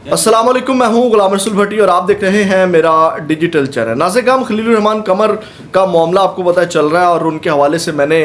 अस्सलाम वालेकुम, मैं हूं गुलाम रसूल भट्टी और आप देख रहे हैं मेरा डिजिटल चैनल। नाज़िर खलीलुर रहमान कमर का मामला आपको पता चल रहा है और उनके हवाले से मैंने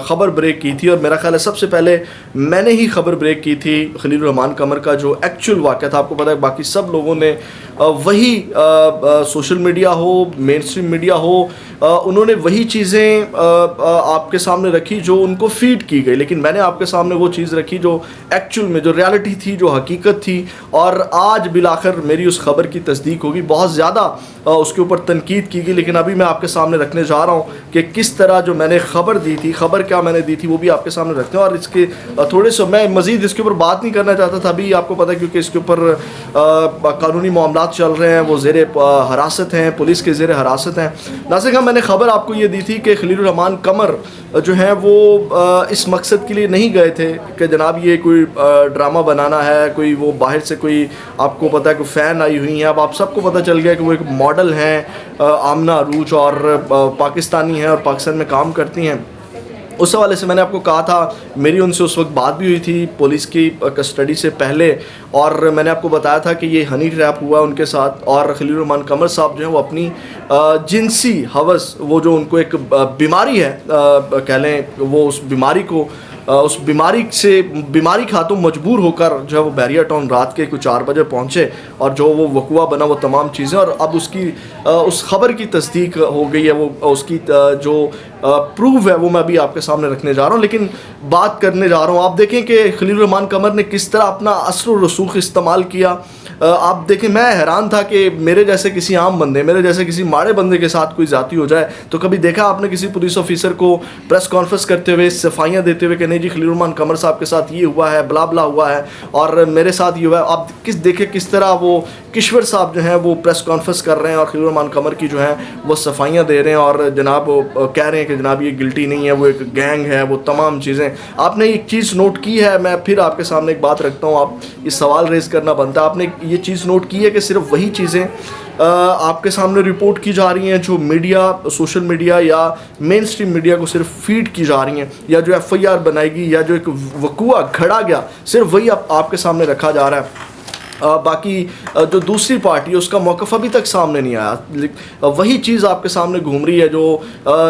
ख़बर ब्रेक की थी और मेरा ख्याल है सबसे पहले मैंने ही ख़बर ब्रेक की थी खलीलुर रहमान कमर का जो एक्चुअल वाक़या था। आपको पता है बाकी सब लोगों ने वही सोशल मीडिया हो, मेन स्ट्रीम मीडिया हो, उन्होंने वही चीज़ें आपके सामने रखी जो उनको फीड की गई, लेकिन मैंने आपके सामने वो चीज़ रखी जो एक्चुअल में जो रियलिटी थी, जो हकीकत थी। और आज बिलाखिर मेरी उस खबर की तस्दीक होगी। बहुत ज़्यादा उसके ऊपर तनकीद की गई, लेकिन अभी मैं आपके सामने रखने जा रहा हूँ कि किस तरह जो मैंने ख़बर दी थी, ख़बर क्या मैंने दी थी वो भी आपके सामने रखते हैं। और इसके थोड़े से मैं मज़ीद इसके ऊपर बात नहीं करना चाहता था अभी, आपको पता है, क्योंकि इसके ऊपर कानूनी मामला चल रहे हैं, वो ज़ेरे हरासत हैं, पुलिस के ज़ेरे हरासत हैं। नाज़िर मैंने ख़बर आपको ये दी थी कि खलीलुर रहमान कमर जो हैं वो इस मकसद के लिए नहीं गए थे कि जनाब ये कोई ड्रामा बनाना है, कोई वो बाहर से कोई आपको पता है कि फ़ैन आई हुई हैं। अब आप सबको पता चल गया कि वो एक मॉडल हैं, आमना अरूज, और पाकिस्तानी हैं और पाकिस्तान में काम करती हैं। उस हवाले से मैंने आपको कहा था, मेरी उनसे उस वक्त बात भी हुई थी पुलिस की कस्टडी से पहले, और मैंने आपको बताया था कि ये हनी ट्रैप हुआ उनके साथ। और खलीलुर रहमान कमर साहब जो हैं वो अपनी जिनसी हवस, वो जो उनको एक बीमारी है कह लें, वो उस बीमारी खातों मजबूर होकर जो है वो बैरिया टाउन रात के कुछ 4 बजे पहुँचे और जो वो वकुआ बना वो तमाम चीज़ें, और अब उसकी उस ख़बर की तस्दीक हो गई है। वो उसकी जो प्रूफ है वो मैं अभी आपके सामने रखने जा रहा हूँ, लेकिन बात करने जा रहा हूँ। आप देखें कि खलीलुर रहमान कमर ने किस तरह अपना असर व रसूख इस्तेमाल किया। आप देखें, मैं हैरान था कि मेरे जैसे किसी आम बंदे, मेरे जैसे किसी माड़े बंदे के साथ कोई ज़्यादती हो जाए तो कभी देखा आपने किसी पुलिस ऑफिसर को प्रेस कॉन्फ्रेंस करते हुए, सफाइयाँ देते हुए कि नहीं जी खलीलुर रहमान कमर साहब के साथ ये हुआ है, बला बला हुआ है और मेरे साथ ये हुआ है। आप देखें किस तरह वो किश्वर साहब जो हैं वो प्रेस कॉन्फ्रेंस कर रहे हैं और खलीलुर रहमान कमर की जो है वो सफाइयाँ दे रहे हैं और जनाब कह रहे हैं कि जनाब ये गिल्टी नहीं है, वो एक गैंग है, वो तमाम चीज़ें। आपने एक चीज़ नोट की है, मैं फिर आपके सामने एक बात रखता हूँ, आप ये सवाल रेज़ करना बनता है। आपने ये चीज़ नोट की है कि सिर्फ वही चीज़ें आपके सामने रिपोर्ट की जा रही हैं जो मीडिया, सोशल मीडिया या मेन स्ट्रीम मीडिया को सिर्फ फीड की जा रही हैं, या जो FIR बनाएगी या जो एक वकुआ घड़ा गया सिर्फ वही आपके सामने रखा जा रहा है। बाकी जो दूसरी पार्टी है उसका मौक़िफ़ अभी तक सामने नहीं आया। वही चीज़ आपके सामने घूम रही है जो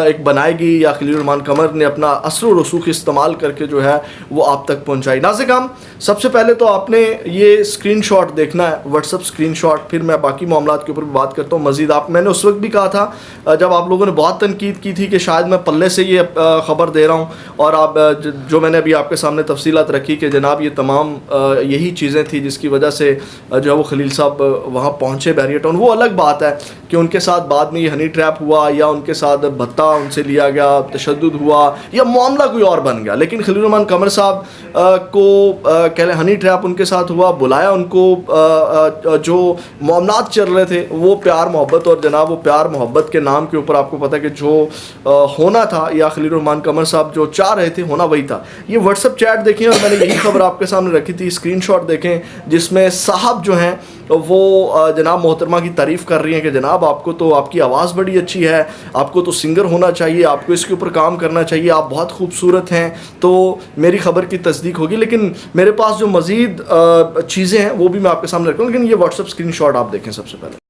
एक बनाएगी या खलीलुर रहमान कमर ने अपना असर व रसूख इस्तेमाल करके जो है वो आप तक पहुंचाई। नाज़िर सबसे पहले तो आपने ये स्क्रीनशॉट देखना है, व्हाट्सअप स्क्रीनशॉट, फिर मैं बाकी मामलात के ऊपर भी बात करता हूँ मज़ीद। मैंने उस वक्त भी कहा था जब आप लोगों ने बहुत तनकीद की थी कि शायद मैं पल्ले से ये ख़बर दे रहा हूँ, और आप जो मैंने अभी आपके सामने तफसीलात रखी कि जनाब ये तमाम यही चीज़ें थी जिसकी वजह से जो है वो खलील साहब वहाँ पहुँचे बैरिया टाउन। वो अलग बात है कि उनके साथ बाद में ये हनी ट्रैप हुआ या उनके साथ भत्ता उनसे लिया गया, तशद्दुद हुआ या मामला कोई और बन गया, लेकिन खलीलुर रहमान कमर साहब को कह लें हनी ट्रैप उनके साथ हुआ, बुलाया उनको। जो मामलात चल रहे थे वो प्यार मोहब्बत, और जनाब वो प्यार मोहब्बत के नाम के ऊपर आपको पता है कि जो होना था या खलीलुर रहमान कमर साहब जो चाह रहे थे होना वही था। ये व्हाट्सअप चैट देखें और मैंने यही खबर आपके सामने रखी थी, स्क्रीनशॉट देखें जिसमें साहब जो हैं वो जनाब मोहतरमा की तारीफ़ कर रही हैं कि जनाब आपको तो आपकी आवाज़ बड़ी अच्छी है, आपको तो सिंगर होना चाहिए, आपको इसके ऊपर काम करना चाहिए, आप बहुत खूबसूरत हैं। तो मेरी ख़बर की तस्दीक होगी, लेकिन मेरे पास जो मज़ीद चीज़ें हैं वो भी मैं आपके सामने रखूँ। लेकिन ये व्हाट्सअप स्क्रीनशॉट आप देखें सबसे पहले।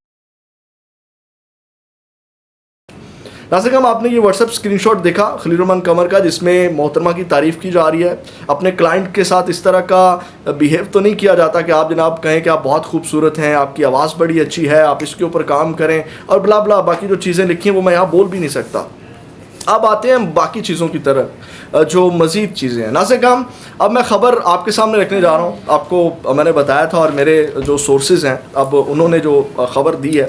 नाज़िर आपने ये व्हाट्सअप स्क्रीनशॉट देखा खलीलुर रहमान कमर का जिसमें मोहतरमा की तारीफ़ की जा रही है। अपने क्लाइंट के साथ इस तरह का बिहेव तो नहीं किया जाता कि आप जनाब कहें कि आप बहुत खूबसूरत हैं, आपकी आवाज़ बड़ी अच्छी है, आप इसके ऊपर काम करें और बला बला बाकी जो चीज़ें लिखी हैं वो मैं यहाँ बोल भी नहीं सकता। अब आते हैं बाकी चीज़ों की तरफ जो मज़ीद चीज़ें हैं। नाज़िर अब मैं ख़बर आपके सामने रखने जा रहा हूँ। आपको मैंने बताया था और मेरे जो सोर्सेज़ हैं अब उन्होंने जो ख़बर दी है,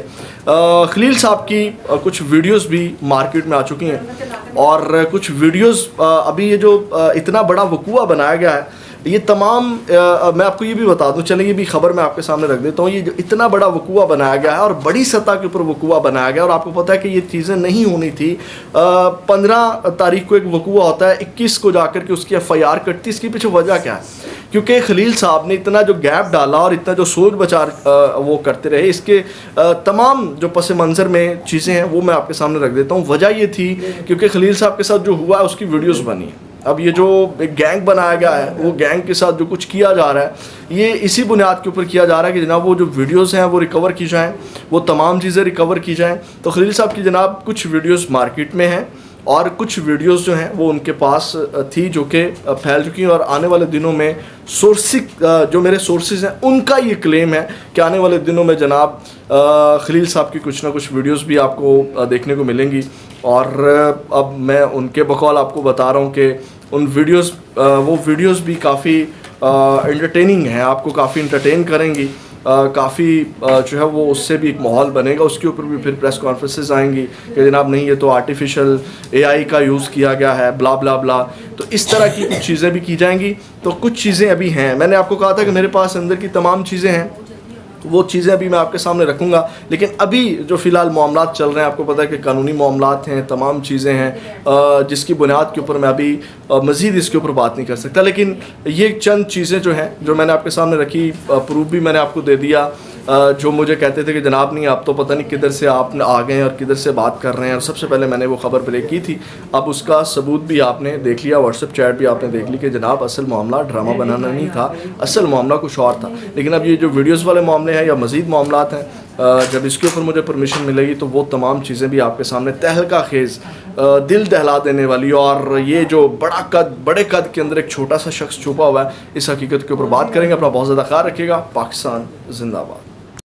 खलील साहब की कुछ वीडियोस भी मार्केट में आ चुकी हैं और कुछ वीडियोस अभी ये जो इतना बड़ा वकुआ बनाया गया है, ये तमाम मैं आपको ये भी बता दूं, चलें ये भी खबर मैं आपके सामने रख देता हूँ। ये जो इतना बड़ा वकुआ बनाया गया है और बड़ी सतह के ऊपर वकुआ बनाया गया, और आपको पता है कि ये चीज़ें नहीं होनी थी। 15 तारीख को एक वकुआ होता है, 21 को जाकर के उसकी FIR कटती। इसके पीछे वजह क्या है? क्योंकि खलील साहब ने इतना जो गैप डाला और इतना जो सोच बचार वो करते रहे, इसके तमाम जो पस मंज़र में चीज़ें हैं वो मैं आपके सामने रख देता हूँ। वजह ये थी क्योंकि खलील साहब के साथ जो हुआ है उसकी वीडियोज़ बनी है। अब ये जो एक गैंग बनाया गया है, वो गैंग के साथ जो कुछ किया जा रहा है ये इसी बुनियाद के ऊपर किया जा रहा है कि जनाब वो जो वीडियोज़ हैं वो रिकवर की जाएँ, वो तमाम चीज़ें रिकवर की जाएँ। तो खलील साहब की जनाब कुछ वीडियोज़ मार्केट में हैं और कुछ वीडियोस जो हैं वो उनके पास थी जो कि फैल चुकी हैं, और आने वाले दिनों में सोर्सिक जो मेरे सोर्सेज हैं उनका ये क्लेम है कि आने वाले दिनों में जनाब खलील साहब की कुछ ना कुछ वीडियोस भी आपको देखने को मिलेंगी। और अब मैं उनके बकौल आपको बता रहा हूँ कि उन वो वीडियोस भी काफ़ी एंटरटेनिंग हैं, आपको काफ़ी एंटरटेन करेंगी, काफ़ी जो है वो उससे भी एक माहौल बनेगा। उसके ऊपर भी फिर प्रेस कॉन्फ्रेंसेस आएंगी कि जनाब नहीं ये तो आर्टिफिशियल एआई का यूज़ किया गया है, ब्ला ब्ला ब्ला। तो इस तरह की कुछ चीज़ें भी की जाएंगी। तो कुछ चीज़ें अभी हैं, मैंने आपको कहा था कि मेरे पास अंदर की तमाम चीज़ें हैं, वो चीज़ें अभी मैं आपके सामने रखूँगा। लेकिन अभी जो फ़िलहाल मामलात चल रहे हैं, आपको पता है कि कानूनी मामलात हैं, तमाम चीज़ें हैं जिसकी बुनियाद के ऊपर मैं अभी मज़ीद इसके ऊपर बात नहीं कर सकता। लेकिन ये चंद चीज़ें जो हैं जो मैंने आपके सामने रखी, प्रूफ भी मैंने आपको दे दिया। जो मुझे कहते थे कि जनाब नहीं आप तो पता नहीं किधर से आप आ गए हैं और किधर से बात कर रहे हैं, और सबसे पहले मैंने वो ख़बर प्ले की थी। अब उसका सबूत भी आपने देख लिया, व्हाट्सएप चैट भी आपने देख ली कि जनाब असल मामला ड्रामा बनाना नहीं था, असल मामला कुछ और था। लेकिन अब ये जो वीडियोज़ वाले मामले हैं या मज़ीद मामलात हैं, जब इसके ऊपर मुझे परमिशन मिलेगी तो वो तमाम चीज़ें भी आपके सामने तहलका खेज़, दिल दहला देने वाली, और ये जो बड़े कद के अंदर एक छोटा सा शख्स छुपा हुआ है, इस हकीकत के ऊपर बात करेंगे। अपना बहुत ज़्यादा ख्याल रखिएगा। पाकिस्तान जिंदाबाद।